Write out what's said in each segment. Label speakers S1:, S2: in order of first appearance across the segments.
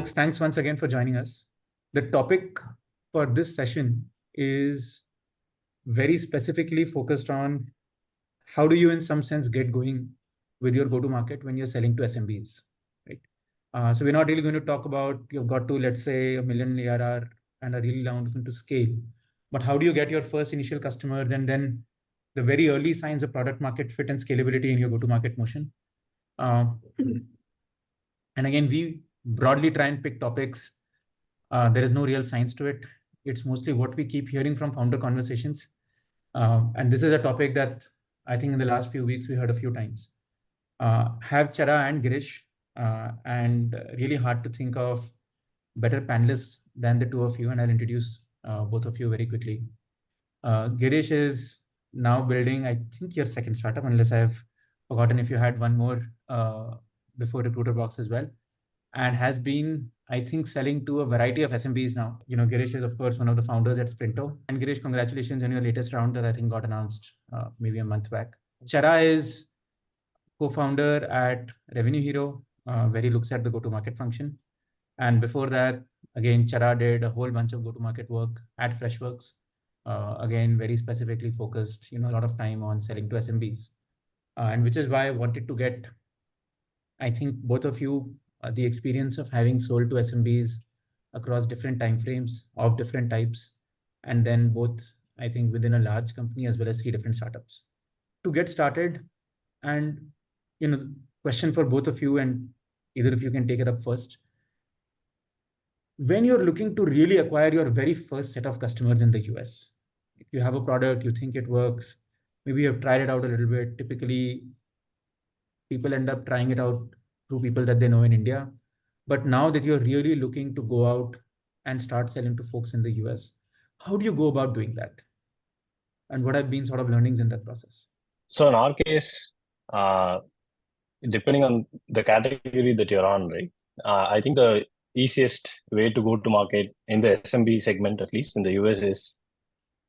S1: folks, thanks once again for joining us. The topic for this session is very specifically focused on how do you, in some sense, get going with your go-to-market when you're selling to SMBs, right? So we're not really going to talk about you've got to, let's say, 1 million ARR and are really looking to scale. But how do you get your first initial customer, and then the very early signs of product market fit and scalability in your go-to-market motion? And again, we broadly try and pick topics. There is no real science to it. It's mostly what we keep hearing from founder conversations. And this is a topic that I think in the last few weeks we heard a few times. Have Chara and Girish, and really hard to think of better panelists than the two of you, and I'll introduce both of you very quickly. Girish is now building, I think, your second startup, unless I've forgotten if you had one more before Recruiter Box as well, and has been, I think, selling to a variety of SMBs now. Girish is, of course, one of the founders at Sprinto. And Girish, congratulations on your latest round that I think got announced maybe a month back. Chara is co-founder at RevenueHero, where he looks at the go-to-market function. And before that, again, Chara did a whole bunch of go-to-market work at Freshworks. Again, very specifically focused, a lot of time on selling to SMBs. And which is why I wanted to get, I think, both of you the experience of having sold to SMBs across different timeframes of different types, and then both, I think, within a large company as well as 3 different startups. To get started, and question for both of you, and either of you can take it up first. When you're looking to really acquire your very first set of customers in the US, if you have a product, you think it works, maybe you have tried it out a little bit. Typically, people end up trying it out through people that they know in India. But now that you're really looking to go out and start selling to folks in the US, how do you go about doing that? And what have been sort of learnings in that process?
S2: So in our case, depending on the category that you're on, right? I think the easiest way to go to market in the SMB segment, at least in the US, is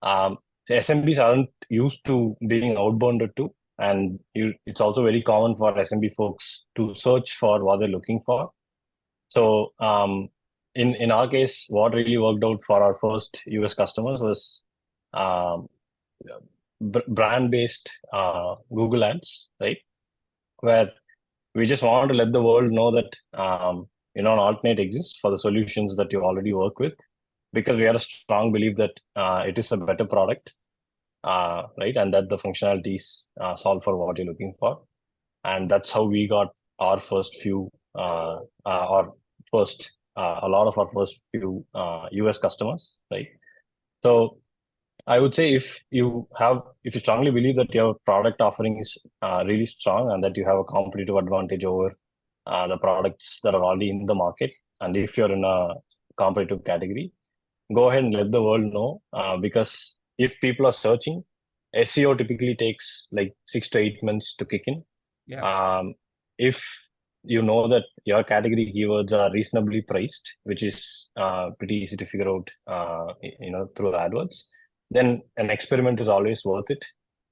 S2: the SMBs aren't used to being outbounded to. And it's also very common for SMB folks to search for what they're looking for. So in our case, what really worked out for our first US customers was brand-based Google ads, right? Where we just wanted to let the world know that an alternate exists for the solutions that you already work with, because we had a strong belief that it is a better product. Right, and that the functionalities solve for what you're looking for, and that's how we got our first few, a lot of our first few US customers, right? So I would say if you strongly believe that your product offering is really strong and that you have a competitive advantage over the products that are already in the market, and if you're in a competitive category, go ahead and let the world know, because if people are searching, SEO typically takes like 6 to 8 months to kick in.
S1: Yeah.
S2: If you know that your category keywords are reasonably priced, which is pretty easy to figure out, through AdWords, then an experiment is always worth it.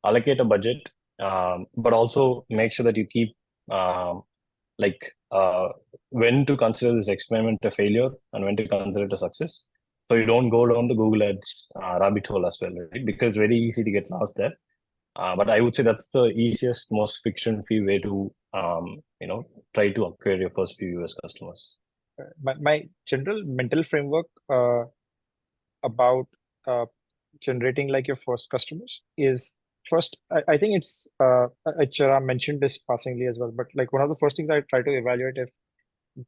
S2: Allocate a budget, but also make sure that you keep when to consider this experiment a failure and when to consider it a success. So you don't go down the Google Ads rabbit hole as well, right? Because it's very easy to get lost there. But I would say that's the easiest, most friction-free way to, try to acquire your first few US customers.
S3: My general mental framework about generating like your first customers is, first, I think it's, Chara mentioned this passingly as well, but like one of the first things I try to evaluate if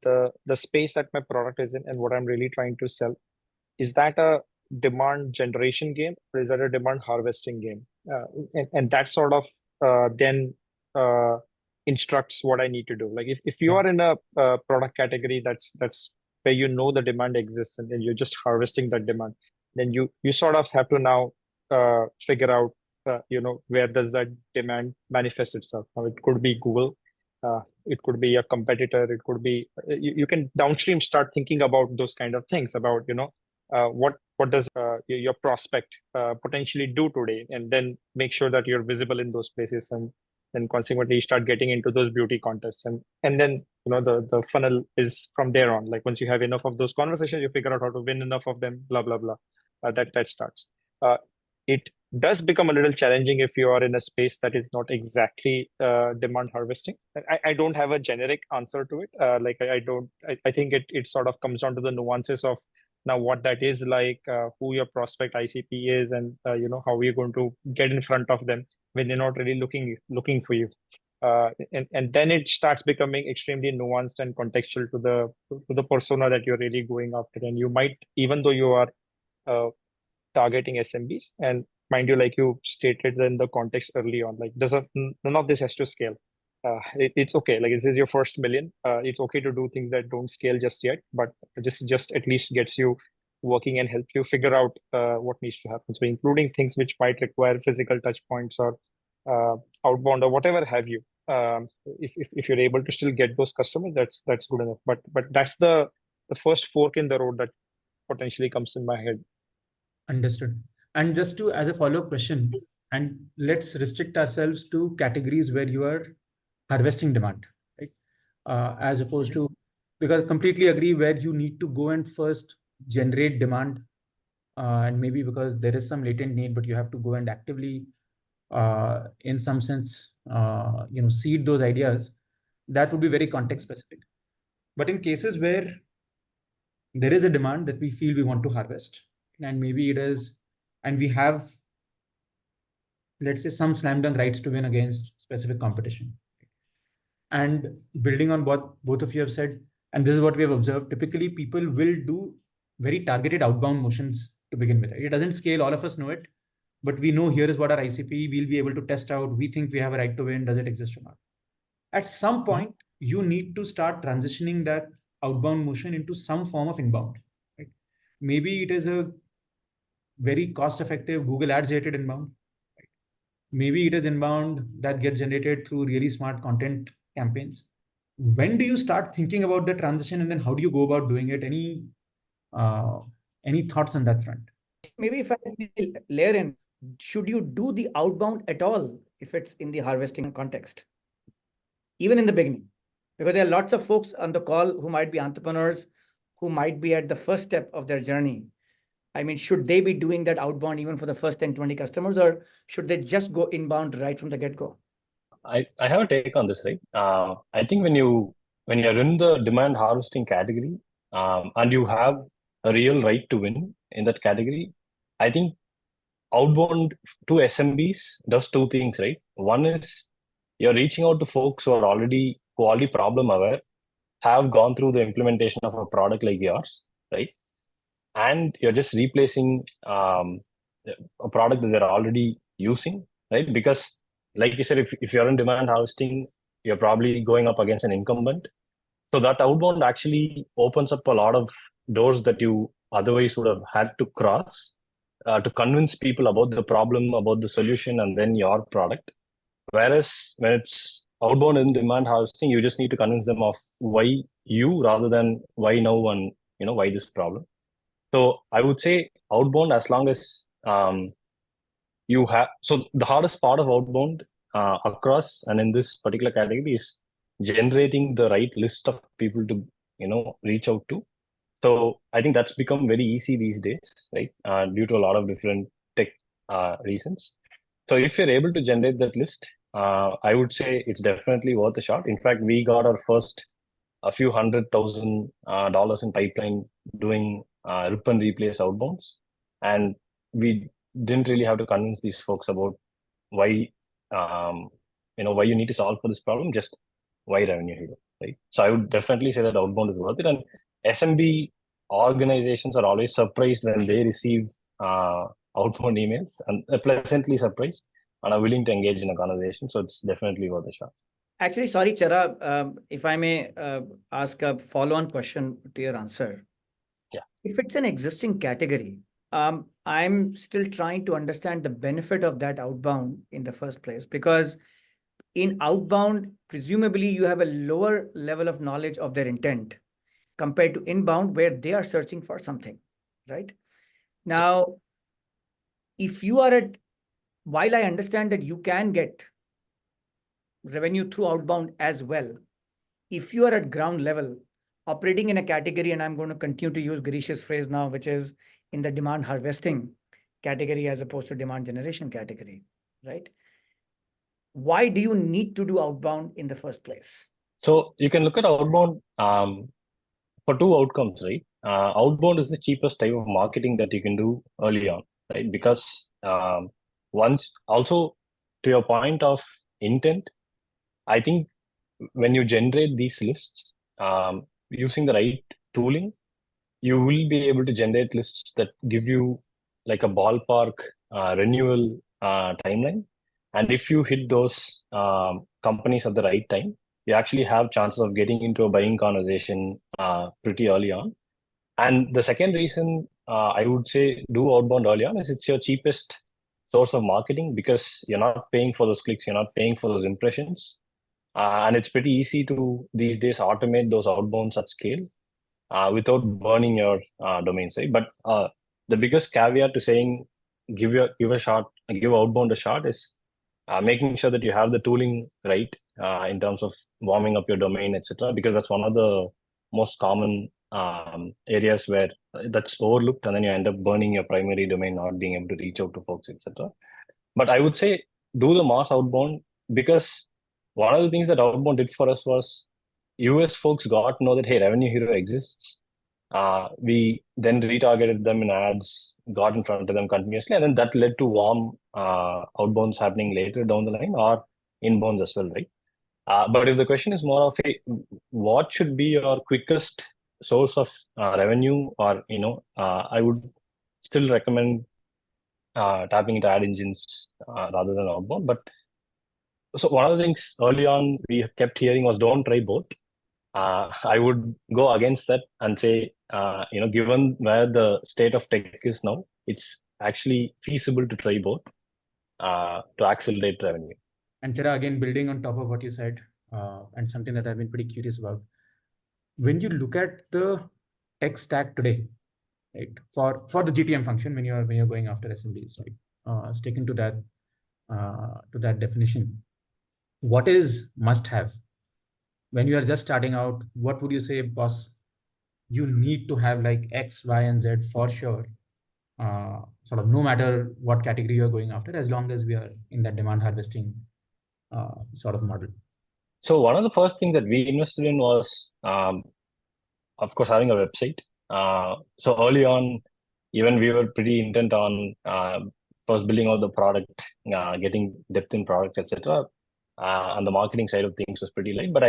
S3: the space that my product is in and what I'm really trying to sell, is that a demand generation game or is that a demand harvesting game? And that sort of then instructs what I need to do. Like if you are in a product category that's where the demand exists and then you're just harvesting that demand, then you sort of have to now figure out where does that demand manifest itself. Now it could be Google, it could be a competitor, it could be you can downstream start thinking about those kind of things about what does your prospect potentially do today, and then make sure that you're visible in those places and Then consequently you start getting into those beauty contests, and then the funnel is from there on. Like once you have enough of those conversations, you figure out how to win enough of them, blah blah blah. That starts. It does become a little challenging if you are in a space that is not exactly demand harvesting. I don't have a generic answer to it. I think it sort of comes down to the nuances of now what that is like, who your prospect ICP is, and how you're going to get in front of them when they're not really looking for you. And then it starts becoming extremely nuanced and contextual to the persona that you're really going after. And you might, even though you are targeting SMBs, and mind you, like you stated in the context early on, like none of this has to scale. It's okay. Like this is your first million. It's okay to do things that don't scale just yet, but just at least gets you working and help you figure out what needs to happen. So including things which might require physical touch points or outbound or whatever have you. If you're able to still get those customers, that's good enough. But that's the first fork in the road that potentially comes in my head.
S1: Understood. And just to, as a follow-up question, and let's restrict ourselves to categories where you are harvesting demand, right? As opposed to, because I completely agree where you need to go and first generate demand, and maybe because there is some latent need, but you have to go and actively, in some sense, seed those ideas. That would be very context specific. But in cases where there is a demand that we feel we want to harvest, and maybe it is, and we have, let's say, some slam dunk rights to win against specific competition. And building on what both of you have said, and this is what we have observed, typically people will do very targeted outbound motions to begin with. It doesn't scale, all of us know it, but we know here is what our ICP, we'll be able to test out. We think we have a right to win. Does it exist or not? At some point, you need to start transitioning that outbound motion into some form of inbound. Right? Maybe it is a very cost-effective Google Ads related inbound. Right? Maybe it is inbound that gets generated through really smart content campaigns. When do you start thinking about the transition, and then how do you go about doing it? Any thoughts on that front?
S4: Maybe if I layer in, should you do the outbound at all if it's in the harvesting context, even in the beginning? Because there are lots of folks on the call who might be entrepreneurs, who might be at the first step of their journey. I mean, should they be doing that outbound even for the first 10, 20 customers, or should they just go inbound right from the get-go?
S2: I have a take on this, right? I think when you're in the demand harvesting category, and you have a real right to win in that category, I think outbound to SMBs does two things, right? One is you're reaching out to folks who are already problem aware, have gone through the implementation of a product like yours, right? And you're just replacing a product that they're already using, right? Because like you said, if you're in demand harvesting, you're probably going up against an incumbent. So that outbound actually opens up a lot of doors that you otherwise would have had to cross to convince people about the problem, about the solution, and then your product. Whereas when it's outbound in demand harvesting, you just need to convince them of why you rather than why now and why this problem. So I would say outbound, as long as you have. So the hardest part of outbound across and in this particular category is generating the right list of people to reach out to. So I think that's become very easy these days, right? Due to a lot of different tech reasons. So if you're able to generate that list, I would say it's definitely worth a shot. In fact, we got our first a few $100,000 in pipeline doing rip and replace outbounds, and we didn't really have to convince these folks about why why you need to solve for this problem, just why RevenueHero, right? So I would definitely say that outbound is worth it. And SMB organizations are always surprised when they receive outbound emails, and pleasantly surprised, and are willing to engage in a conversation. So it's definitely worth a shot.
S4: Actually, sorry, Chara, if I may ask a follow-on question to your answer.
S2: Yeah.
S4: If it's an existing category, I'm still trying to understand the benefit of that outbound in the first place, because in outbound, presumably you have a lower level of knowledge of their intent compared to inbound, where they are searching for something, right? Now, if you are while I understand that you can get revenue through outbound as well. If you are at ground level, operating in a category, and I'm going to continue to use Girish's phrase now, which is in the demand harvesting category as opposed to demand generation category, right? Why do you need to do outbound in the first place?
S2: So you can look at outbound for two outcomes, right? Outbound is the cheapest type of marketing that you can do early on, right? Because once also to your point of intent, I think when you generate these lists using the right tooling, you will be able to generate lists that give you like a ballpark renewal timeline. And if you hit those companies at the right time, you actually have chances of getting into a buying conversation pretty early on. And the second reason I would say do outbound early on is it's your cheapest source of marketing because you're not paying for those clicks, you're not paying for those impressions. And it's pretty easy to these days automate those outbounds at scale without burning your domains, right? But the biggest caveat to saying give outbound a shot is making sure that you have the tooling right in terms of warming up your domain, etc. Because that's one of the most common areas where that's overlooked, and then you end up burning your primary domain, not being able to reach out to folks, etc. But I would say do the mass outbound because one of the things that outbound did for us was US folks got to know that, hey, RevenueHero exists. We then retargeted them in ads, got in front of them continuously, and then that led to warm outbounds happening later down the line or inbounds as well, right? But if the question is more of, hey, what should be your quickest source of revenue, or I would still recommend tapping into ad engines rather than outbound. But so one of the things early on we kept hearing was don't try both. I would go against that and say, given where the state of tech is now, it's actually feasible to try both to accelerate revenue.
S1: And Chara, again, building on top of what you said, and something that I've been pretty curious about, when you look at the tech stack today, right, for the GTM function, when you're going after SMBs, right, sticking to that definition, what is must have? When you are just starting out, what would you say, boss? You need to have like X, Y, and Z for sure. Sort of no matter what category you're going after, as long as we are in that demand harvesting sort of model.
S2: So one of the first things that we invested in was, of course, having a website. So early on, even we were pretty intent on first building out the product, getting depth in product, etc. And the marketing side of things was pretty light. But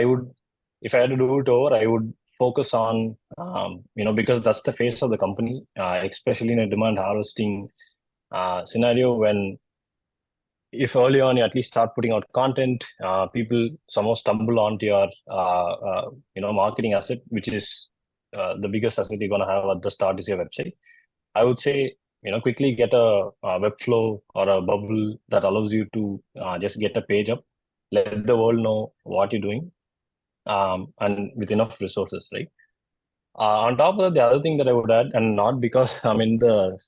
S2: if I had to do it over, I would focus on, because that's the face of the company, especially in a demand harvesting scenario when if early on you at least start putting out content, people somehow stumble onto your marketing asset, which is the biggest asset you're going to have at the start is your website. I would say quickly get a Webflow or a bubble that allows you to just get a page up, let the world know what you're doing, and with enough resources, right? On top of that, the other thing that I would add, and not because I'm in the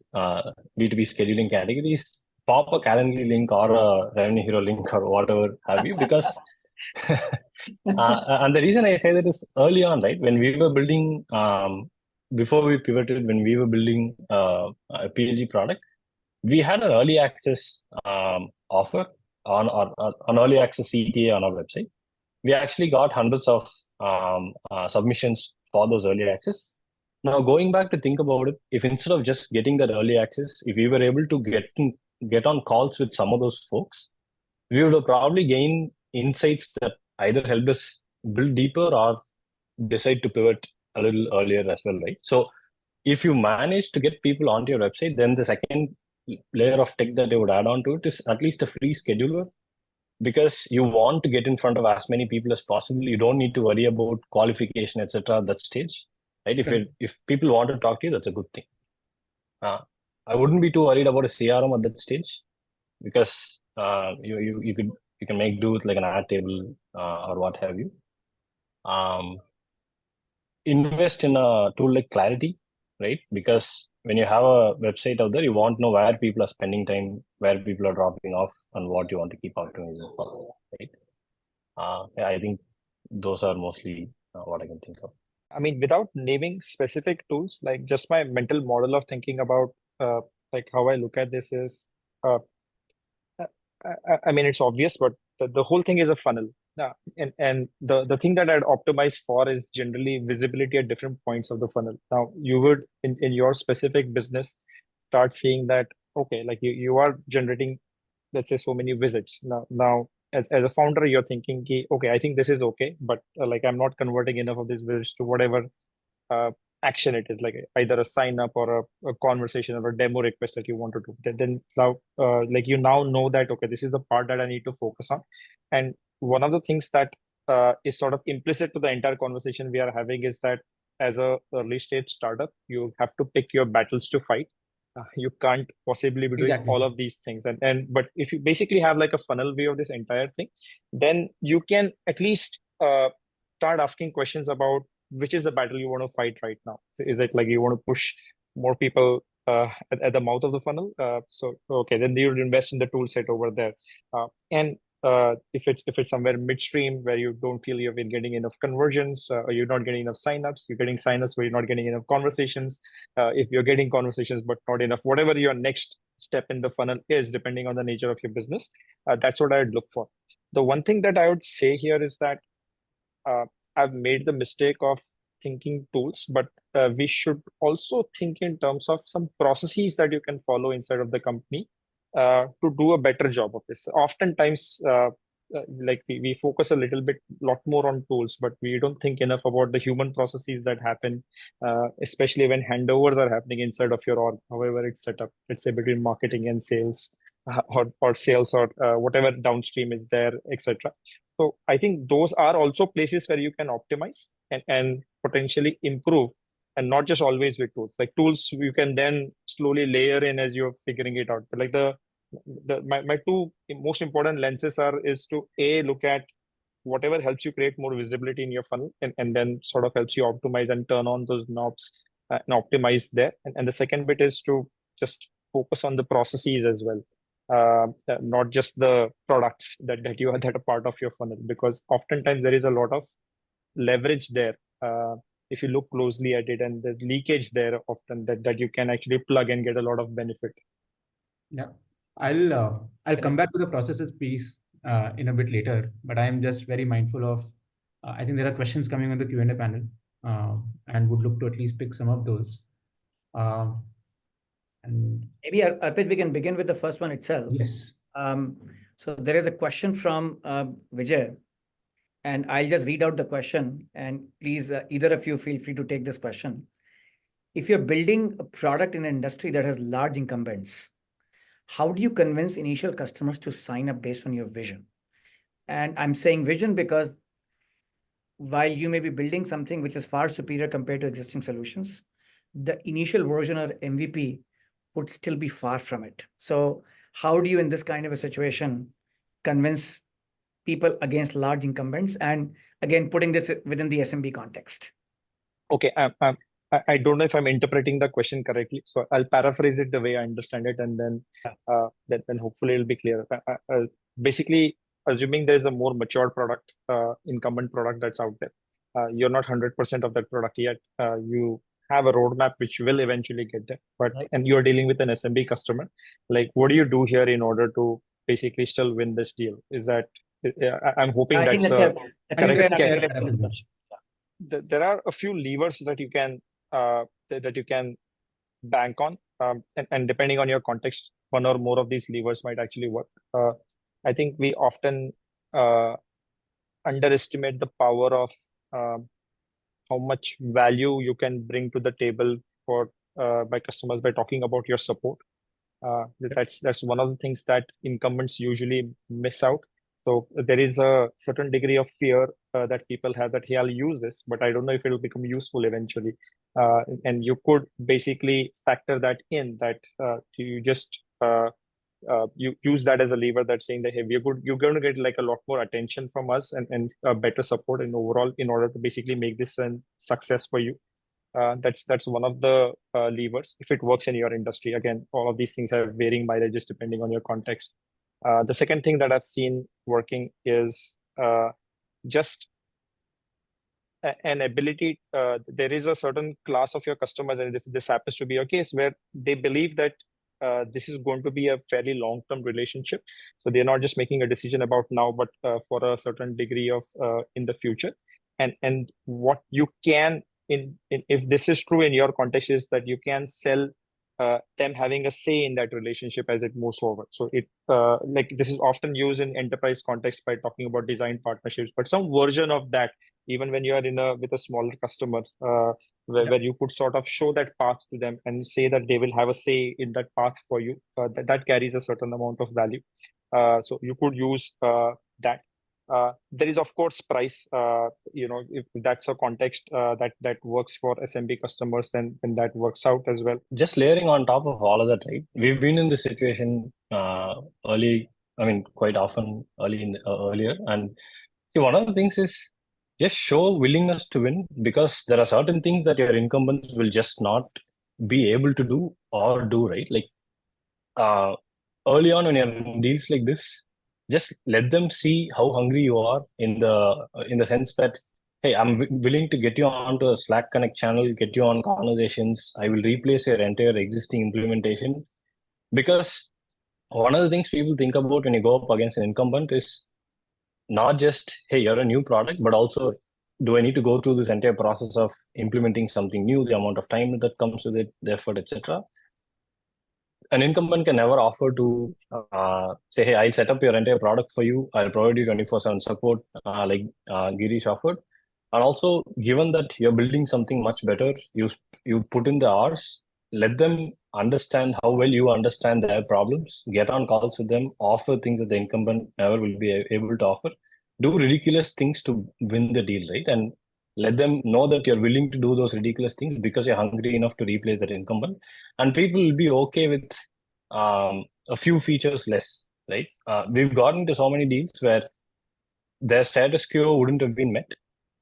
S2: B2B scheduling categories, pop a Calendly link or a RevenueHero link or whatever have you, because and the reason I say that is early on, right? When we were building, before we pivoted, when we were building a PLG product, we had an early access offer on early access CTA on our website. We actually got hundreds of submissions for those early access. Now, going back to think about it, if instead of just getting that early access, if we were able to get on calls with some of those folks, we would have probably gained insights that either helped us build deeper or decide to pivot a little earlier as well, right? So if you manage to get people onto your website, then the second layer of tech that they would add on to it is at least a free scheduler, because you want to get in front of as many people as possible. You don't need to worry about qualification, etc. at that stage, right? If people want to talk to you, that's a good thing. I wouldn't be too worried about a CRM at that stage, because you can make do with like an ad table or what have you. Invest in a tool like Clarity, right? Because when you have a website out there, you want to know where people are spending time, where people are dropping off, and what you want to keep optimizing for, right? Yeah, I think those are mostly what I can think of.
S3: I mean, without naming specific tools, like just my mental model of thinking about like how I look at this is, uh, I mean, it's obvious, but the whole thing is a funnel. And the thing that I'd optimize for is generally visibility at different points of the funnel. Now, you would, in your specific business, start seeing that, okay, like you are generating, let's say, so many visits. Now as a founder, you're thinking, okay, I think this is okay, but like I'm not converting enough of these visits to whatever uh, action it is, like either a sign up or a conversation or a demo request that you want to do. Then now like you now know that, okay, this is the part that I need to focus on. And one of the things that is sort of implicit to the entire conversation we are having is that as a early stage startup, you have to pick your battles to fight. You can't possibly be doing
S1: Exactly.
S3: all of these things, and but if you basically have like a funnel view of this entire thing, then you can at least start asking questions about which is the battle you want to fight right now. Is it like you want to push more people at the mouth of the funnel? So okay, then you would invest in the tool set over there. And if it's somewhere midstream where you don't feel you've been getting enough conversions, or you're not getting enough signups, you're getting signups where you're not getting enough conversations. If you're getting conversations but not enough, whatever your next step in the funnel is, depending on the nature of your business, that's what I would look for. The one thing that I would say here is that I've made the mistake of thinking tools, but we should also think in terms of some processes that you can follow inside of the company to do a better job of this. Oftentimes, like we focus a lot more on tools, but we don't think enough about the human processes that happen, especially when handovers are happening inside of your org, however it's set up, let's say between marketing and sales, or sales, or whatever downstream is there, etc. So I think those are also places where you can optimize and potentially improve, and not just always with tools. Like tools, you can then slowly layer in as you're figuring it out. But like my two most important lenses is to look at whatever helps you create more visibility in your funnel, and then sort of helps you optimize and turn on those knobs and optimize there. And the second bit is to just focus on the processes as well. Not just the products that you are that are part of your funnel, because oftentimes there is a lot of leverage there. If you look closely at it, and there's leakage there often that you can actually plug and get a lot of benefit.
S1: Yeah, I'll come back to the processes piece in a bit later, but I am just very mindful of. I think there are questions coming on the Q&A panel, and would look to at least pick some of those. And
S4: maybe Arpit, we can begin with the first one itself.
S1: yes.
S4: So there is a question from Vijay, and I'll just read out the question, and please, either of you feel free to take this question. If you're building a product in an industry that has large incumbents, how do you convince initial customers to sign up based on your vision? And I'm saying vision because while you may be building something which is far superior compared to existing solutions, the initial version or MVP would still be far from it. So how do you, in this kind of a situation, convince people against large incumbents? And again, putting this within the SMB context.
S3: Okay, I don't know if I'm interpreting the question correctly, so I'll paraphrase it the way I understand it, and then then hopefully it'll be clear. Basically, assuming there's a more mature product, incumbent product that's out there, you're not 100% of that product yet. You have a roadmap which will eventually get there, but and you're dealing with an SMB customer. Like, what do you do here in order to basically still win this deal? Is that I'm hoping
S4: I think
S3: that's
S4: correct.
S3: There are a few levers that you can bank on, and depending on your context, one or more of these levers might actually work. I think we often underestimate the power of how much value you can bring to the table for by customers by talking about your support. That's one of the things that incumbents usually miss out. So there is a certain degree of fear that people have that, hey, I'll use this, but I don't know if it will become useful eventually. And you could basically factor that in, that you just you use that as a lever that's saying that, hey, you're going to get like a lot more attention from us and better support and overall in order to basically make this a success for you. That's one of the levers if it works in your industry. Again, all of these things have varying mileages depending on your context. The second thing that I've seen working is just an ability, there is a certain class of your customers, and if this happens to be your case, where they believe that this is going to be a fairly long-term relationship. So they're not just making a decision about now, but for a certain degree of in the future. And what you can, if this is true in your context, is that you can sell them having a say in that relationship as it moves forward. So it like this is often used in enterprise context by talking about design partnerships, but some version of that, even when you are with a smaller customer, where you could sort of show that path to them and say that they will have a say in that path for you, that carries a certain amount of value. So you could use that. There is of course price. If that's a context that works for SMB customers, then that works out as well.
S2: Just layering on top of all of that, right? We've been in this situation quite often earlier. And see, one of the things is just show willingness to win, because there are certain things that your incumbents will just not be able to do or do, right? Like early on when you're in deals like this, just let them see how hungry you are in the sense that, hey, I'm willing to get you onto a Slack Connect channel, get you on conversations. I will replace your entire existing implementation. Because one of the things people think about when you go up against an incumbent is not just, hey, you're a new product, but also, do I need to go through this entire process of implementing something new, the amount of time that comes with it, the effort, etc. An incumbent can never offer to say, hey, I'll set up your entire product for you. I'll provide you 24/7 support, like Girish offered. And also, given that you're building something much better, you put in the hours, let them understand how well you understand their problems, get on calls with them, offer things that the incumbent never will be able to offer, do ridiculous things to win the deal, right? And let them know that you're willing to do those ridiculous things because you're hungry enough to replace that incumbent. And people will be okay with a few features less, right? We've gotten to so many deals where their status quo wouldn't have been met.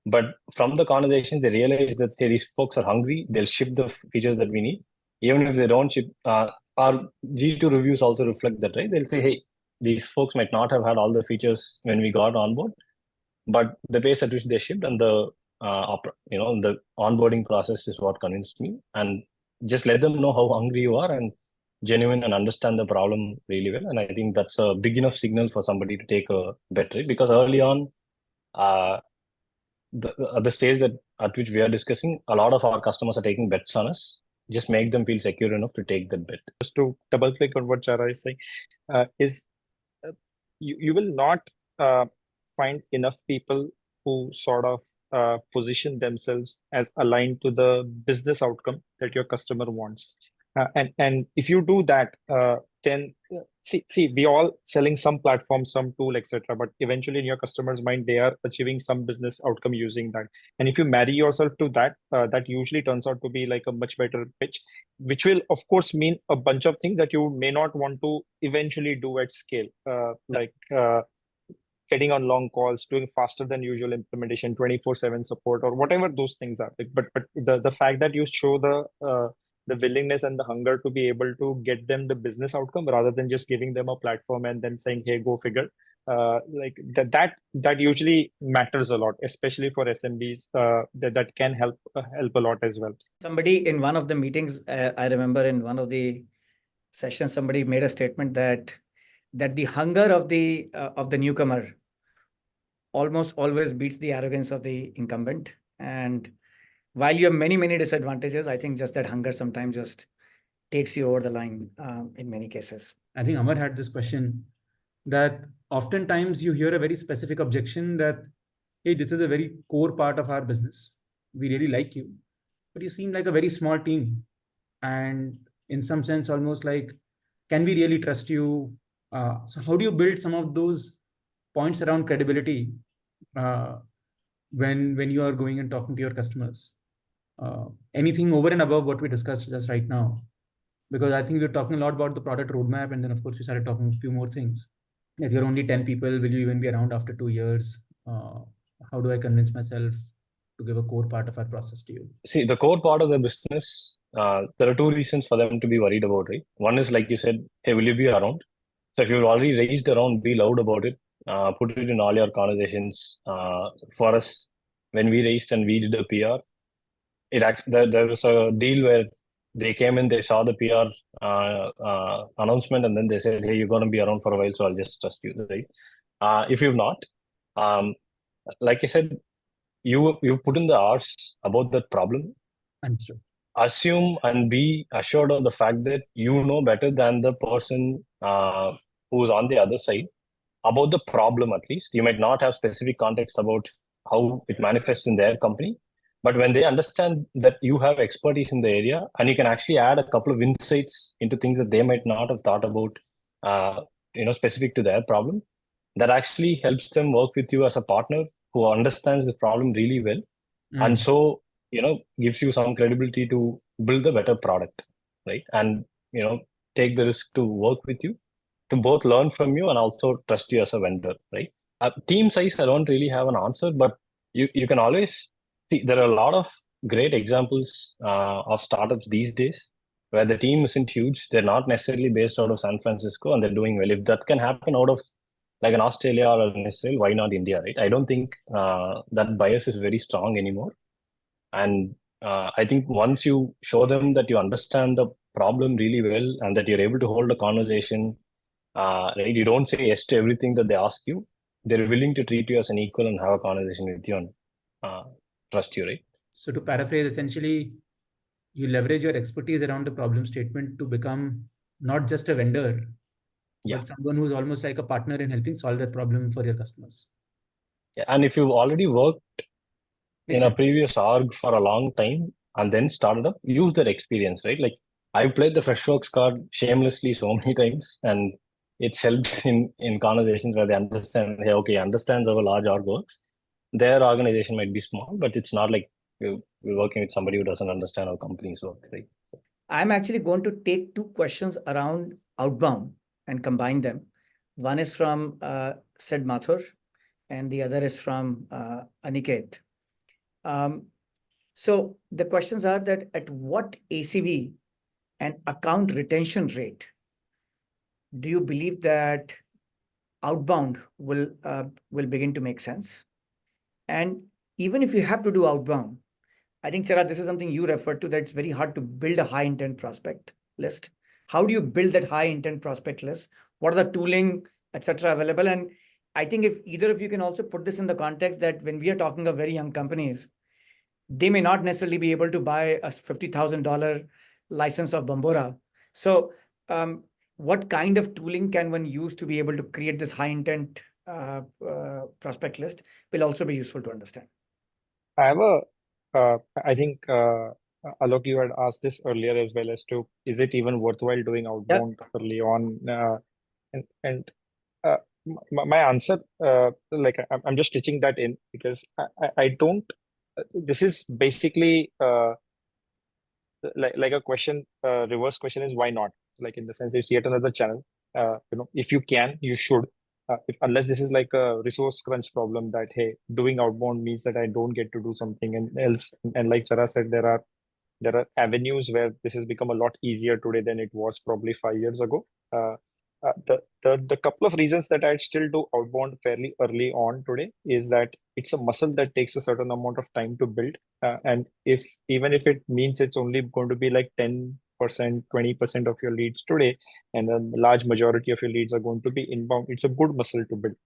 S2: But from the conversations, they realize that, hey, these folks are hungry. They'll ship the features that we need. Even if they don't ship, our G2 reviews also reflect that, right? They'll say, hey, these folks might not have had all the features when we got on board, but the pace at which they shipped and the onboarding process is what convinced me. And just let them know how hungry you are and genuine and understand the problem really well. And I think that's a big enough signal for somebody to take a bet, right? Because early on, the stage at which we are discussing, a lot of our customers are taking bets on us. Just make them feel secure enough to take that bet.
S3: Just to double click on what Chara is saying, you will not find enough people who sort of position themselves as aligned to the business outcome that your customer wants. And if you do that, then see, we all selling some platform, some tool, etc. But eventually, in your customer's mind, they are achieving some business outcome using that. And if you marry yourself to that, that usually turns out to be like a much better pitch, which will, of course, mean a bunch of things that you may not want to eventually do at scale, like getting on long calls, doing faster than usual implementation, 24/7 support, or whatever those things are. But the fact that you show the willingness and the hunger to be able to get them the business outcome rather than just giving them a platform and then saying, hey, go figure. Like that usually matters a lot, especially for SMBs. That can help a lot as well.
S4: Somebody in one of the meetings, I remember in one of the sessions, somebody made a statement that the hunger of the newcomer almost always beats the arrogance of the incumbent. And while you have many disadvantages, I think just that hunger sometimes just takes you over the line in many cases.
S1: I think Amar had this question that oftentimes you hear a very specific objection that, hey, this is a very core part of our business. We really like you, but you seem like a very small team. And in some sense, almost like, can we really trust you? So how do you build some of those points around credibility when you are going and talking to your customers? Anything over and above what we discussed just right now? Because I think we're talking a lot about the product roadmap, and then of course we started talking a few more things. If you're only 10 people, will you even be around after 2 years? How do I convince myself to give a core part of our process to you?
S2: See, the core part of the business, there are two reasons for them to be worried about, right? One is, like you said, hey, will you be around? So if you've already raised around, be loud about it. put it in all your conversations. For us, when we raised and we did the PR, there was a deal where they came in, they saw the PR announcement, and then they said, "Hey, you're going to be around for a while, so I'll just trust you." Right? If you've not, like I said, you put in the hours about that problem.
S1: Understood.
S2: Assume and be assured of the fact that you know better than the person who's on the other side about the problem. At least you might not have specific context about how it manifests in their company, but when they understand that you have expertise in the area and you can actually add a couple of insights into things that they might not have thought about, specific to their problem, that actually helps them work with you as a partner who understands the problem really well, and so gives you some credibility to build a better product, right? And take the risk to work with you, to both learn from you and also trust you as a vendor, right? Team size, I don't really have an answer, but you can always see there are a lot of great examples of startups these days where the team isn't huge. They're not necessarily based out of San Francisco and they're doing well. If that can happen out of like an Australia or an Israel, why not India, right? I don't think that bias is very strong anymore. And I think once you show them that you understand the problem really well and that you're able to hold a conversation, right? You don't say yes to everything that they ask you. They're willing to treat you as an equal and have a conversation with you and trust you, right?
S1: So to paraphrase, essentially, you leverage your expertise around the problem statement to become not just a vendor, but someone who's almost like a partner in helping solve that problem for your customers.
S2: Yeah, and if you've already worked in a previous org for a long time and then started up, use that experience, right? Like I've played the Freshworks card shamelessly so many times, and it's helped in conversations where they understand, hey, okay, understands how a large org works. Their organization might be small, but it's not like we're working with somebody who doesn't understand how companies work, right? So,
S4: I'm actually going to take two questions around outbound and combine them. One is from Sid Mathur, and the other is from Aniket. So the questions are that at what ACV and account retention rate do you believe that outbound will begin to make sense? And even if you have to do outbound, I think, Chara, this is something you referred to, that it's very hard to build a high intent prospect list. How do you build that high intent prospect list? What are the tooling, etc., available? And I think if either of you can also put this in the context that when we are talking of very young companies, they may not necessarily be able to buy a $50,000 license of Bambora. So what kind of tooling can one use to be able to create this high intent prospect list will also be useful to understand.
S3: I have I think Alok, you had asked this earlier as well as to, is it even worthwhile doing outbound early on? My answer, I'm just stitching that in because I don't, this is basically like a question, reverse question is why not? Like in the sense, if you see at another channel, if you can, you should. Unless this is like a resource crunch problem that, hey, doing outbound means that I don't get to do something and else. And like Chara said, there are avenues where this has become a lot easier today than it was probably 5 years ago. The couple of reasons that I'd still do outbound fairly early on today is that it's a muscle that takes a certain amount of time to build. And even if it means it's only going to be like 10%, 20% of your leads today, and a large majority of your leads are going to be inbound, it's a good muscle to build.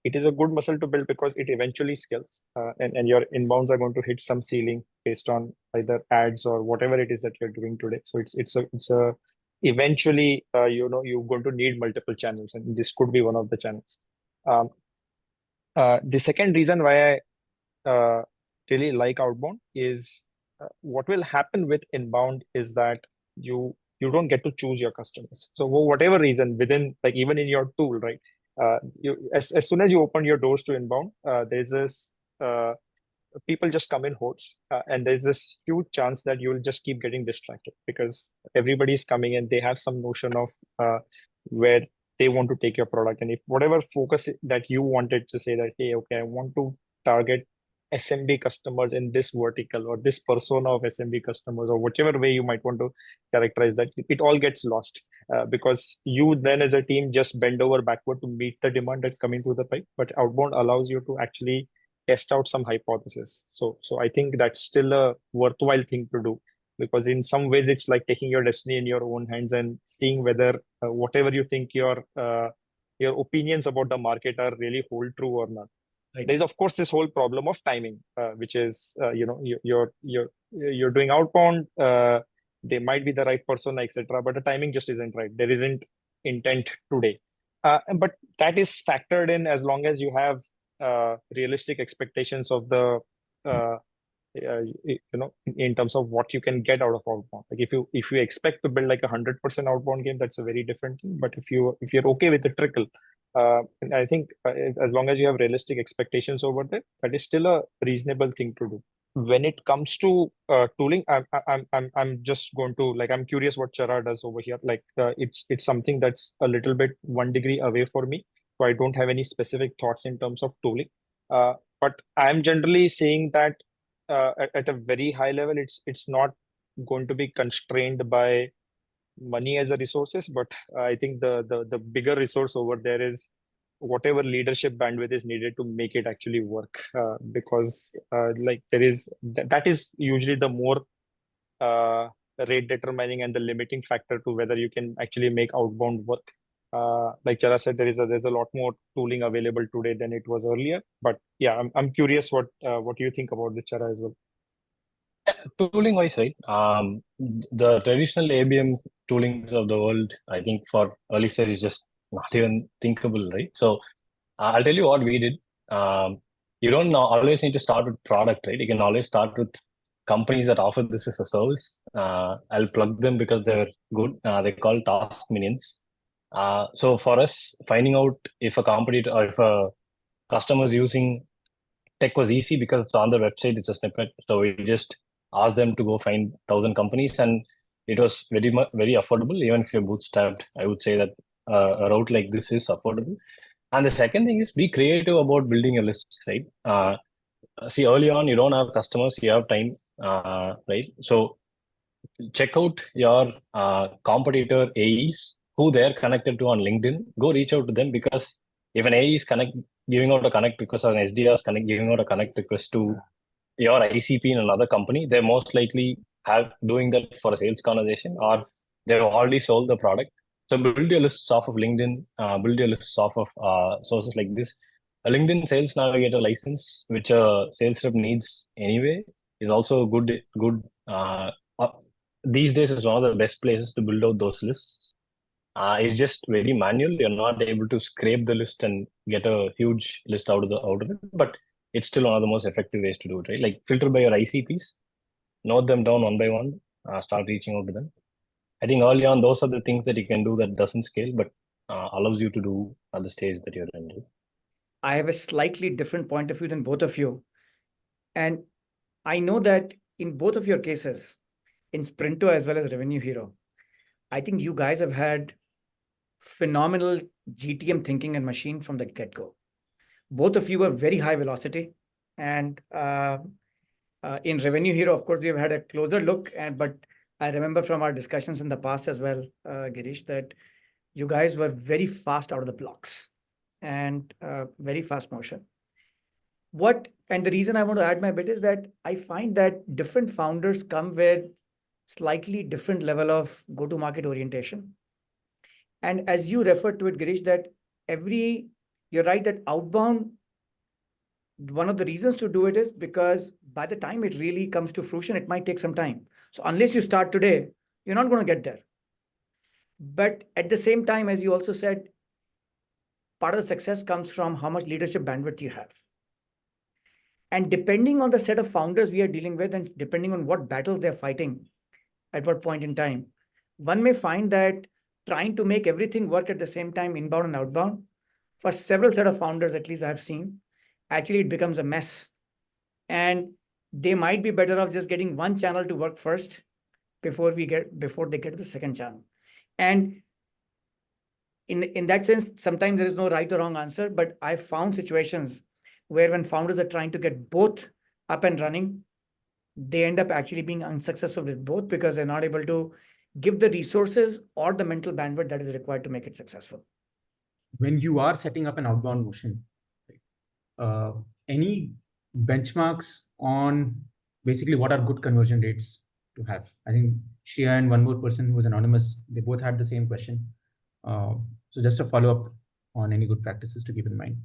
S3: It is a good muscle to build because it eventually scales, and your inbounds are going to hit some ceiling based on either ads or whatever it is that you're doing today. So it's a eventually you're going to need multiple channels, and this could be one of the channels. The second reason why I really like outbound is what will happen with inbound is that you don't get to choose your customers. So for whatever reason within, like even in your tool, right? As soon as you open your doors to inbound, there's this people just come in hordes, and there's this huge chance that you'll just keep getting distracted because everybody's coming and they have some notion of where they want to take your product. And if whatever focus that you wanted to say that, hey, okay, I want to target SMB customers in this vertical or this persona of SMB customers, or whichever way you might want to characterize that, it all gets lost because you then as a team just bend over backward to meet the demand that's coming through the pipe. But Outbound allows you to actually test out some hypothesis. So I think that's still a worthwhile thing to do, because in some ways it's like taking your destiny in your own hands and seeing whether whatever you think your opinions about the market are really hold true or not.
S4: Right.
S3: There's of course this whole problem of timing, which is you're doing outbound. They might be the right persona, etc., but the timing just isn't right. There isn't intent today, but that is factored in as long as you have realistic expectations of the in terms of what you can get out of outbound. Like if you expect to build like 100% outbound game, that's a very different thing. But if you're okay with the trickle, I think as long as you have realistic expectations over there, that is still a reasonable thing to do. When it comes to tooling, I'm just going to I'm curious what Chara does over here. It's something that's a little bit 1 degree away for me, so I don't have any specific thoughts in terms of tooling. But I'm generally saying that at a very high level, it's not going to be constrained by money as a resources, but I think the bigger resource over there is whatever leadership bandwidth is needed to make it actually work, because that is usually the more rate determining and the limiting factor to whether you can actually make outbound work. Like Chara said, there's a lot more tooling available today than it was earlier. But yeah, I'm curious what you think about the Chara as well.
S2: Tooling wise, right? The traditional ABM toolings of the world, I think for early stage is just not even thinkable, right? So I'll tell you what we did. You don't always need to start with product, right? You can always start with companies that offer this as a service. I'll plug them because they're good. They call task minions. So for us, finding out if a competitor or if a customer is using tech was easy because it's on the website, it's a snippet. So we just asked them to go find 1,000 companies, and it was very affordable. Even if you're bootstrapped, I would say that a route like this is affordable. And the second thing is be creative about building a list, right? See, early on, you don't have customers, you have time, right? So check out your competitor AEs, who they're connected to on LinkedIn. Go reach out to them, because if an AE is giving out a connect request, or an SDR is giving out a connect request to your ICP in another company, they're most likely doing that for a sales conversation, or they've already sold the product. So build your lists off of LinkedIn, build your lists off of sources like this. A LinkedIn Sales Navigator license, which a sales rep needs anyway, is also good. These days is one of the best places to build out those lists. It's just very manual. You're not able to scrape the list and get a huge list out of it, but it's still one of the most effective ways to do it, right? Like filter by your ICPs, note them down one by one, start reaching out to them. I think early on, those are the things that you can do that doesn't scale, but allows you to do at the stage that you're in.
S4: I have a slightly different point of view than both of you. And I know that in both of your cases, in Sprinto as well as RevenueHero, I think you guys have had phenomenal GTM thinking and machine from the get-go. Both of you were very high velocity. And in RevenueHero, of course, we've had a closer look. But I remember from our discussions in the past as well, Girish, that you guys were very fast out of the blocks and very fast motion. And the reason I want to add my bit is that I find that different founders come with slightly different level of go-to-market orientation. And as you referred to it, Girish, that you're right that outbound, one of the reasons to do it is because by the time it really comes to fruition, it might take some time. So unless you start today, you're not going to get there. But at the same time, as you also said, part of the success comes from how much leadership bandwidth you have. And depending on the set of founders we are dealing with, and depending on what battles they're fighting at what point in time, one may find that trying to make everything work at the same time, inbound and outbound, for several set of founders, at least I've seen, actually it becomes a mess. And they might be better off just getting one channel to work first before they get to the second channel. And in that sense, sometimes there is no right or wrong answer, but I've found situations where when founders are trying to get both up and running, they end up actually being unsuccessful with both because they're not able to give the resources or the mental bandwidth that is required to make it successful.
S1: When you are setting up an outbound motion, any benchmarks on basically what are good conversion rates to have? I think Shia and one more person who was anonymous, they both had the same question. So just a follow-up on any good practices to keep in mind.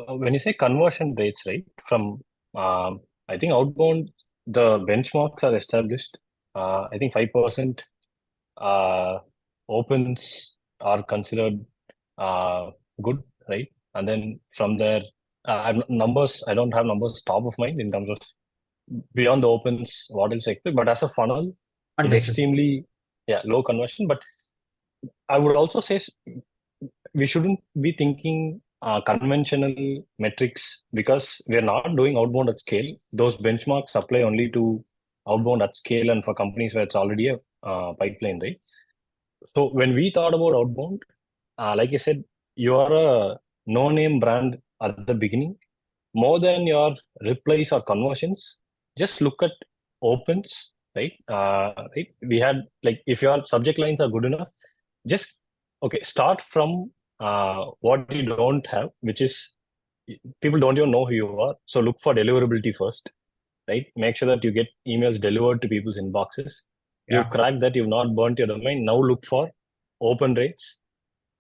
S2: When you say conversion rates, right, from I think outbound, the benchmarks are established. I think 5% opens are considered good, right? And then from there, numbers, I don't have numbers top of mind in terms of beyond the opens, what else expect, but as a funnel, it's extremely low conversion. But I would also say we shouldn't be thinking conventional metrics because we're not doing outbound at scale. Those benchmarks apply only to outbound at scale and for companies where it's already a pipeline, right? So when we thought about outbound, like I said, you are a no-name brand at the beginning. More than your replies or conversions, just look at opens, right? Right. We had like if your subject lines are good enough, just start from what you don't have, which is people don't even know who you are. So look for deliverability first, right? Make sure that you get emails delivered to people's inboxes. You've cracked that, you've not burnt your domain. Now look for open rates.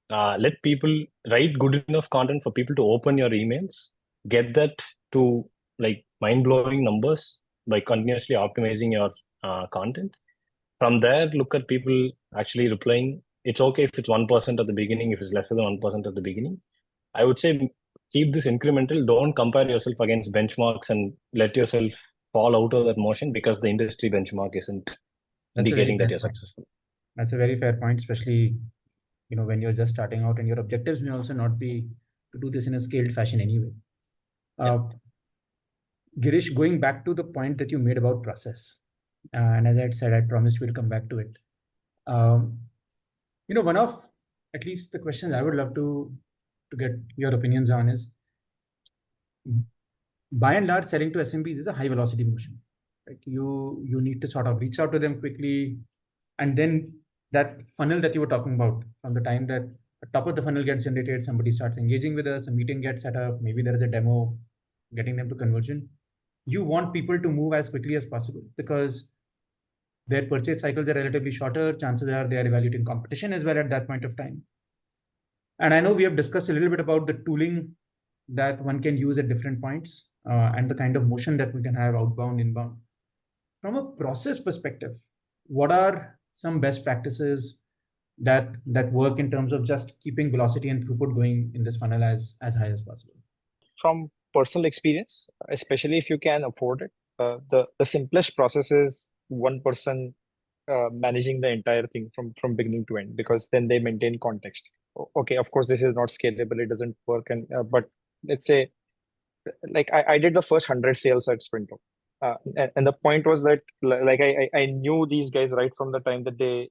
S2: Let people write good enough content for people to open your emails. Get that to like mind-blowing numbers by continuously optimizing your content. From there, look at people actually replying. It's okay if it's 1% at the beginning, if it's less than 1% at the beginning. I would say keep this incremental. Don't compare yourself against benchmarks and let yourself fall out of that motion because the industry benchmark isn't indicating that you're successful.
S1: That's a very fair point, especially when you're just starting out and your objectives may also not be to do this in a scaled fashion anyway. Girish, going back to the point that you made about process, and as I had said, I promised we'll come back to it. One of at least the questions I would love to get your opinions on is, by and large, selling to SMBs is a high velocity motion. Right? You need to sort of reach out to them quickly, and then that funnel that you were talking about, from the time that the top of the funnel gets generated, somebody starts engaging with us, a meeting gets set up, maybe there is a demo, getting them to conversion. You want people to move as quickly as possible because their purchase cycles are relatively shorter. Chances are they are evaluating competition as well at that point of time. And I know we have discussed a little bit about the tooling that one can use at different points and the kind of motion that we can have outbound, inbound. From a process perspective, what are some best practices that work in terms of just keeping velocity and throughput going in this funnel as high as possible?
S3: From personal experience, especially if you can afford it, the simplest process is one person managing the entire thing from beginning to end, because then they maintain context. Okay, of course, this is not scalable. It doesn't work. And but let's say, like I did the first 100 sales at Sprinto. And the point was that like I knew these guys right from the time that they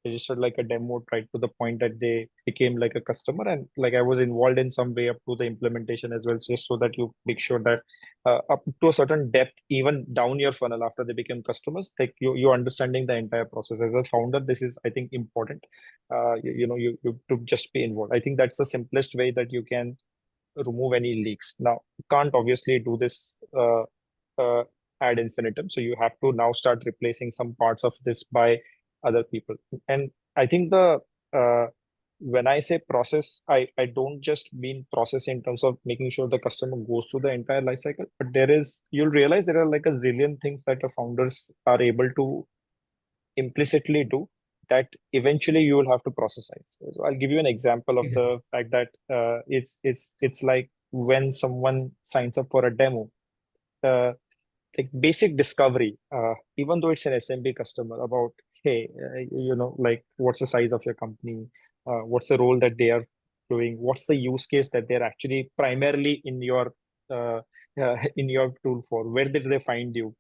S3: registered like a demo, right to the point that they became like a customer, and like I was involved in some way up to the implementation as well, just so that you make sure that up to a certain depth, even down your funnel after they become customers, like you understanding the entire process. As a founder, this is, I think, important. You to just be involved. I think that's the simplest way that you can remove any leaks. Now, you can't obviously do this ad infinitum. So you have to now start replacing some parts of this by other people. And I think when I say process, I don't just mean process in terms of making sure the customer goes through the entire life cycle, but you'll realize there are like a zillion things that the founders are able to implicitly do that eventually you will have to processize. So I'll give you an example of the fact that it's like when someone signs up for a demo, like basic discovery, even though it's an SMB customer, about, hey, like what's the size of your company, what's the role that they are doing, what's the use case that they're actually primarily in your tool for, where did they find you.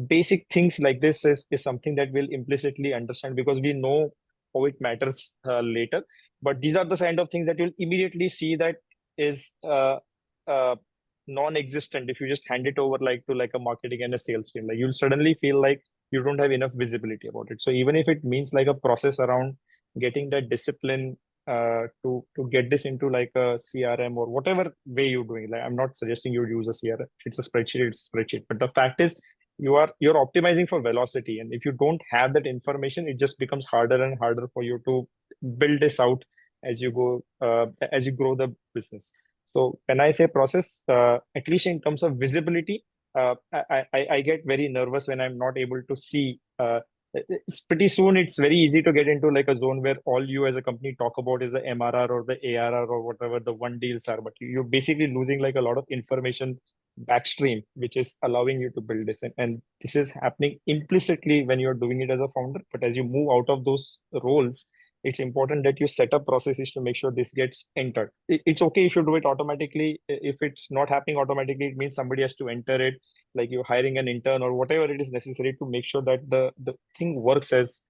S3: Basic things like this is something that we'll implicitly understand because we know how it matters later. But these are the kind of things that you'll immediately see that is non-existent if you just hand it over like to like a marketing and a sales team. Like you'll suddenly feel like you don't have enough visibility about it. So even if it means like a process around getting that discipline to get this into like a CRM or whatever way you're doing. Like I'm not suggesting you use a CRM. If it's a spreadsheet, it's a spreadsheet. But the fact is you're optimizing for velocity. And if you don't have that information, it just becomes harder and harder for you to build this out as you go as you grow the business. So when I say process, at least in terms of visibility, I get very nervous when I'm not able to see. It's pretty soon it's very easy to get into like a zone where all you as a company talk about is the MRR or the ARR or whatever the one deals are, but you're basically losing like a lot of information backstream, which is allowing you to build this. And this is happening implicitly when you're doing it as a founder. But as you move out of those roles, it's important that you set up processes to make sure this gets entered. It's okay if you do it automatically. If it's not happening automatically, it means somebody has to enter it, like you're hiring an intern or whatever it is necessary to make sure that the thing works as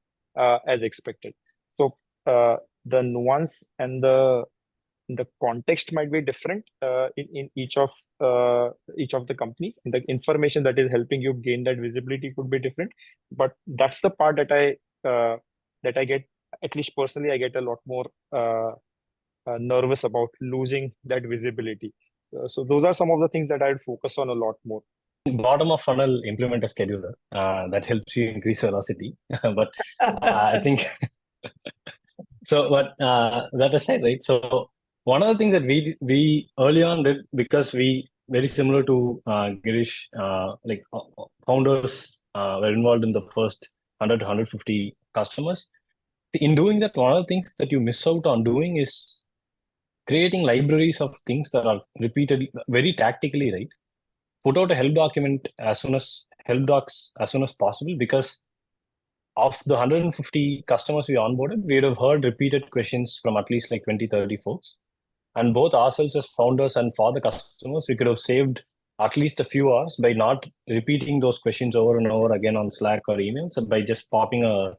S3: expected. So the nuance and the context might be different in each of the companies, and the information that is helping you gain that visibility could be different. But that's the part that I get, at least personally, I get a lot more nervous about losing that visibility. So those are some of the things that I'd focus on a lot more.
S2: Bottom of funnel, implement a scheduler that helps you increase velocity. But I think so. But that aside, right? So one of the things that we early on did, because we very similar to Girish, like founders were involved in the first 100 to 150 customers. In doing that, one of the things that you miss out on doing is creating libraries of things that are repeated very tactically, right? Put out a help document help docs as soon as possible, because of the 150 customers we onboarded, we would have heard repeated questions from at least like 20, 30 folks. And both ourselves as founders and for the customers, we could have saved at least a few hours by not repeating those questions over and over again on Slack or emails, by just popping a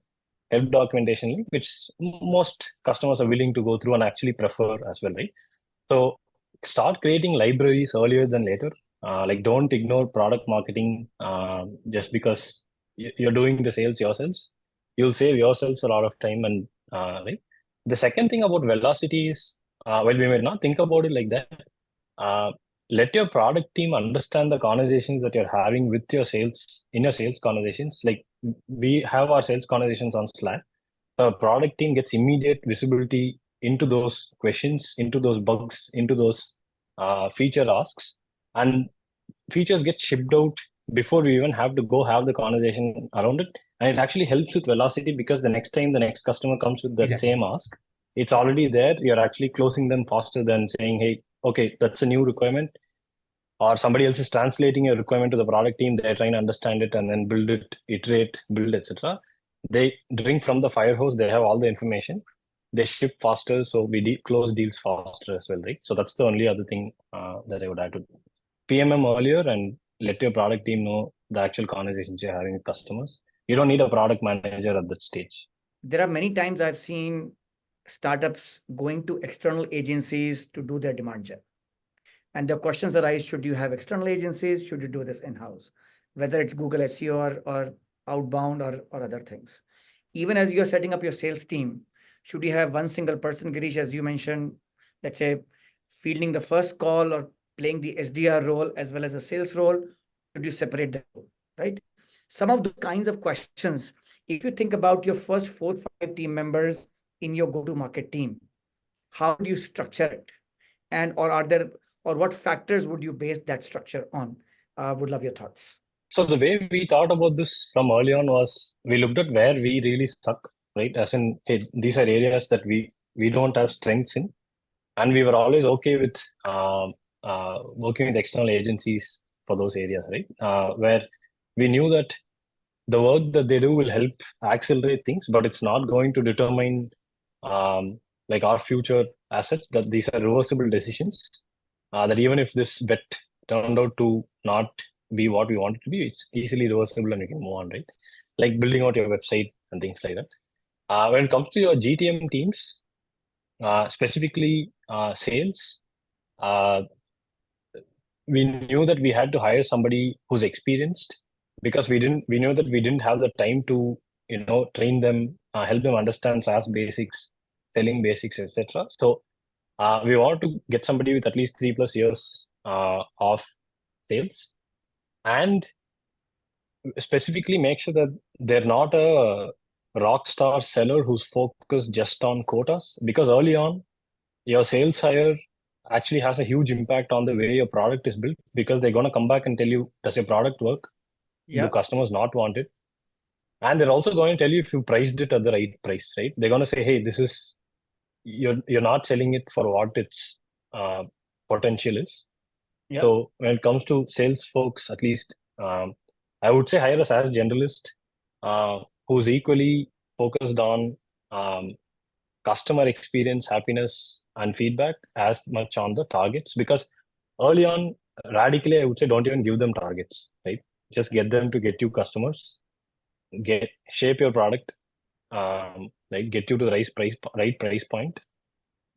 S2: help documentation link, which most customers are willing to go through and actually prefer as well, right? So start creating libraries earlier than later. Like don't ignore product marketing just because you're doing the sales yourselves. You'll save yourselves a lot of time. And right. The second thing about velocity is, well, we may not think about it like that. Let your product team understand the conversations that you're having with your sales in your sales conversations. Like we have our sales conversations on Slack. The product team gets immediate visibility into those questions, into those bugs, into those feature asks, and features get shipped out before we even have to go have the conversation around it. And it actually helps with velocity, because the next time the next customer comes with that same ask, it's already there. You're actually closing them faster than saying, hey, okay, that's a new requirement. Or somebody else is translating a requirement to the product team. They're trying to understand it and then build it, iterate, build, etc. They drink from the fire hose. They have all the information. They ship faster, so we close deals faster as well, right? So that's the only other thing that I would add to PMM earlier, and let your product team know the actual conversations you're having with customers. You don't need a product manager at that stage.
S4: There are many times I've seen startups going to external agencies to do their demand gen. And the questions arise, should you have external agencies? Should you do this in-house? Whether it's Google SEO or Outbound or other things. Even as you're setting up your sales team, should you have one single person, Girish, as you mentioned, let's say, fielding the first call or playing the SDR role as well as a sales role? Should you separate them, right? Some of the kinds of questions, if you think about your first 4 or 5 team members in your go-to-market team, how do you structure it? And or what factors would you base that structure on? Would love your thoughts.
S2: So the way we thought about this from early on was, we looked at where we really stuck, right? As in, hey, these are areas that we don't have strengths in. And we were always okay with working with external agencies for those areas, right? Where we knew that the work that they do will help accelerate things, but it's not going to determine like our future assets, that these are reversible decisions. That even if this bet turned out to not be what we want it to be, it's easily reversible and we can move on, right? Like building out your website and things like that. When it comes to your GTM teams, specifically sales, we knew that we had to hire somebody who's experienced, because we knew that we didn't have the time to, train them, help them understand SaaS basics, selling basics, etc. So we want to get somebody with at least 3+ years of sales, and specifically make sure that they're not a rock star seller who's focused just on quotas, because early on your sales hire actually has a huge impact on the way your product is built, because they're going to come back and tell you, does your product work? Do customers not want it? And they're also going to tell you if you priced it at the right price, right? They're going to say, hey, this is, you're not selling it for what its potential is. So when it comes to sales folks, at least I would say hire a SaaS generalist who's equally focused on customer experience, happiness, and feedback as much on the targets. Because early on, radically, I would say don't even give them targets, right? Just get them to get you customers, shape your product, right? Get you to the right price point,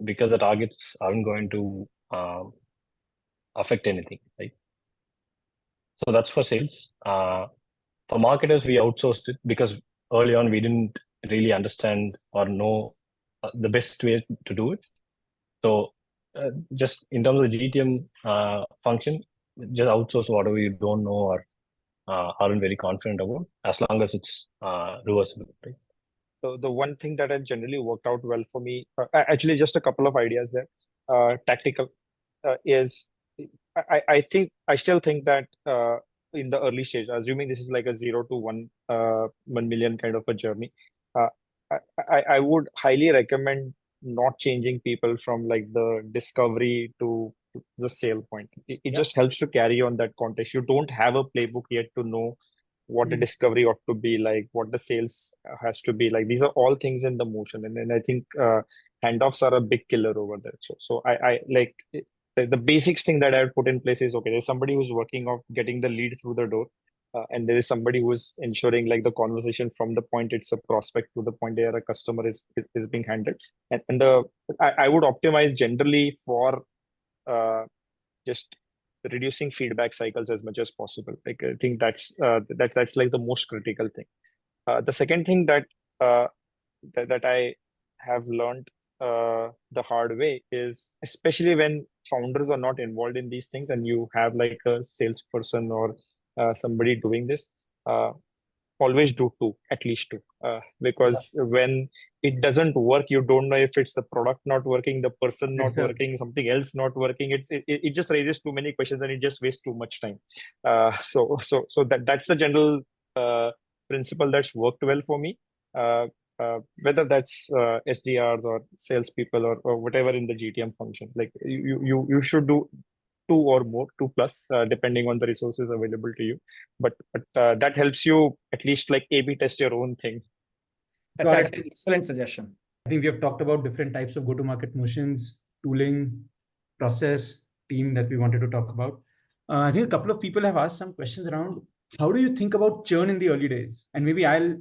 S2: because the targets aren't going to affect anything, right? So that's for sales. For marketers, we outsourced it because early on we didn't really understand or know the best way to do it. So just in terms of the GTM function, just outsource whatever you don't know or aren't very confident about, as long as it's reversible, right?
S3: So the one thing that has generally worked out well for me, actually just a couple of ideas there, tactical, is I still think that in the early stage, assuming this is like a 0 to 1 million kind of a journey, I would highly recommend not changing people from like the discovery to the sale point. It just helps to carry on that context. You don't have a playbook yet to know what the discovery ought to be like, what the sales has to be like. These are all things in the motion, and then I think handoffs are a big killer over there. So I like the basics thing that I would put in place is, okay, there's somebody who's working on getting the lead through the door, and there is somebody who's ensuring like the conversation from the point it's a prospect to the point where a customer is being handled. And I would optimize generally for just reducing feedback cycles as much as possible. Like I think that's like the most critical thing. The second thing that I have learned the hard way is, especially when founders are not involved in these things and you have like a salesperson or somebody doing this, always do at least two, because when it doesn't work, you don't know if it's the product not working, the person not working, something else not working. It just raises too many questions and it just wastes too much time. So that's the general principle that's worked well for me. Whether that's SDRs or salespeople or whatever in the GTM function, like you should do 2 or more, 2+, depending on the resources available to you. But that helps you at least like A/B test your own thing.
S4: That's actually an excellent suggestion.
S1: I think we have talked about different types of go-to-market motions, tooling, process, team that we wanted to talk about. I think a couple of people have asked some questions around how do you think about churn in the early days? And maybe I'll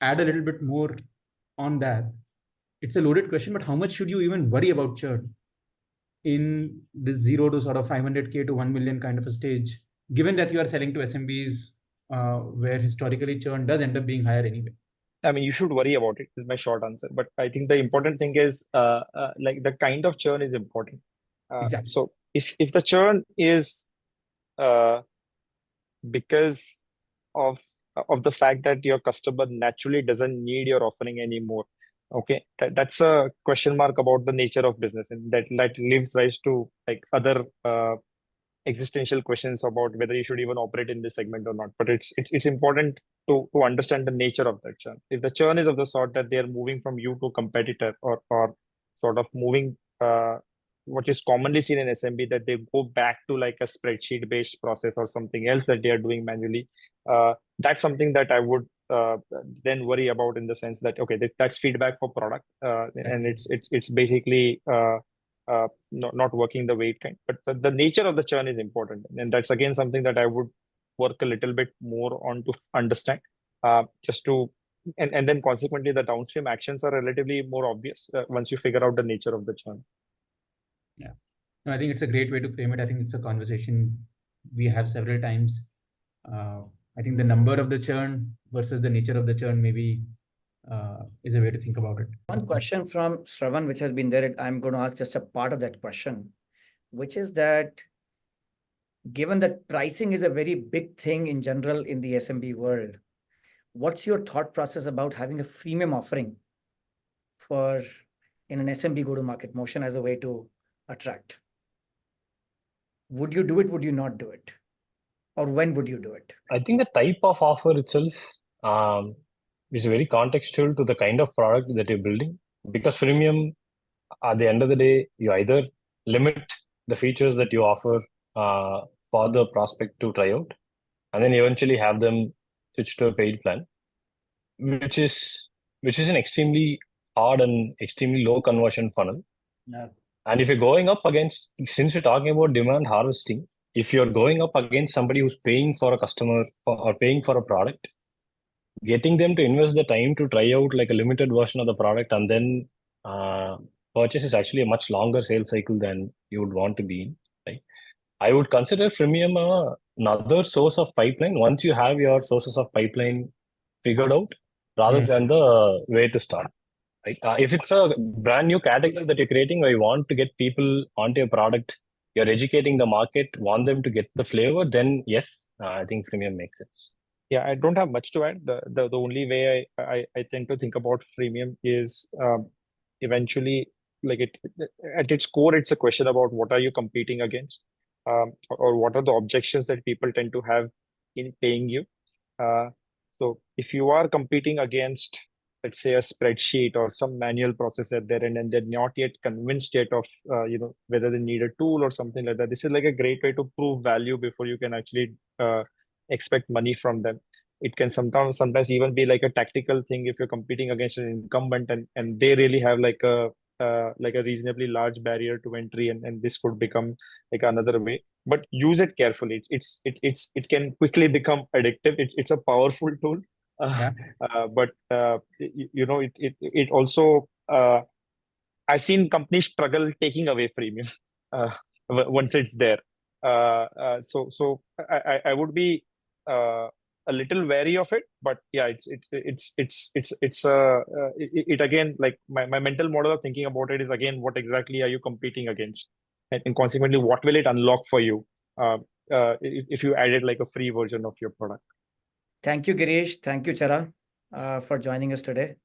S1: add a little bit more on that. It's a loaded question, but how much should you even worry about churn in the 0 to sort of 500K to 1 million kind of a stage, given that you are selling to SMBs, where historically churn does end up being higher anyway?
S3: I mean, you should worry about it, is my short answer. But I think the important thing is like the kind of churn is important.
S1: Exactly.
S3: So if the churn is because of the fact that your customer naturally doesn't need your offering anymore, okay, that's a question mark about the nature of business, and that gives rise to like other existential questions about whether you should even operate in this segment or not. But it's important to understand the nature of that churn. If the churn is of the sort that they are moving from you to a competitor, or sort of moving what is commonly seen in SMB, that they go back to like a spreadsheet based process or something else that they are doing manually, that's something that I would then worry about, in the sense that, okay, that's feedback for product, and it's basically not working the way it can. But the nature of the churn is important, and that's again something that I would work a little bit more on to understand, just to and then consequently the downstream actions are relatively more obvious once you figure out the nature of the churn.
S1: Yeah. No, I think it's a great way to frame it. I think it's a conversation we have several times. I think the number of the churn versus the nature of the churn maybe is a way to think about it.
S4: One question from Shravan, which has been there, I'm going to ask just a part of that question, which is that given that pricing is a very big thing in general in the SMB world, what's your thought process about having a freemium offering for in an SMB go-to-market motion as a way to attract? Would you do it? Would you not do it? Or when would you do it?
S2: I think the type of offer itself is very contextual to the kind of product that you're building. Because freemium, at the end of the day, you either limit the features that you offer for the prospect to try out, and then eventually have them switch to a paid plan, which is an extremely hard and extremely low conversion funnel.
S4: Yeah.
S2: And if you're going up against, since we're talking about demand harvesting, if you're going up against somebody who's paying for a customer or paying for a product, getting them to invest the time to try out like a limited version of the product and then purchase is actually a much longer sales cycle than you would want to be in, right? I would consider freemium another source of pipeline once you have your sources of pipeline figured out, rather than the way to start. Right? If it's a brand new category that you're creating where you want to get people onto your product, you're educating the market, want them to get the flavor, then yes, I think freemium makes sense.
S3: Yeah, I don't have much to add. The only way I tend to think about freemium is eventually, like at its core, it's a question about what are you competing against, or what are the objections that people tend to have in paying you. So if you are competing against, let's say, a spreadsheet or some manual process that they're in, and they're not yet convinced yet of whether they need a tool or something like that, this is like a great way to prove value before you can actually expect money from them. It can sometimes even be like a tactical thing if you're competing against an incumbent and they really have like a reasonably large barrier to entry, and this could become like another way. But use it carefully. It can quickly become addictive. It's a powerful tool, but it also I've seen companies struggle taking away freemium once it's there. So I would be a little wary of it, but yeah, it again, like my mental model of thinking about it is again, what exactly are you competing against, and consequently, what will it unlock for you if you added like a free version of your product.
S4: Thank you, Girish. Thank you, Chara, for joining us today.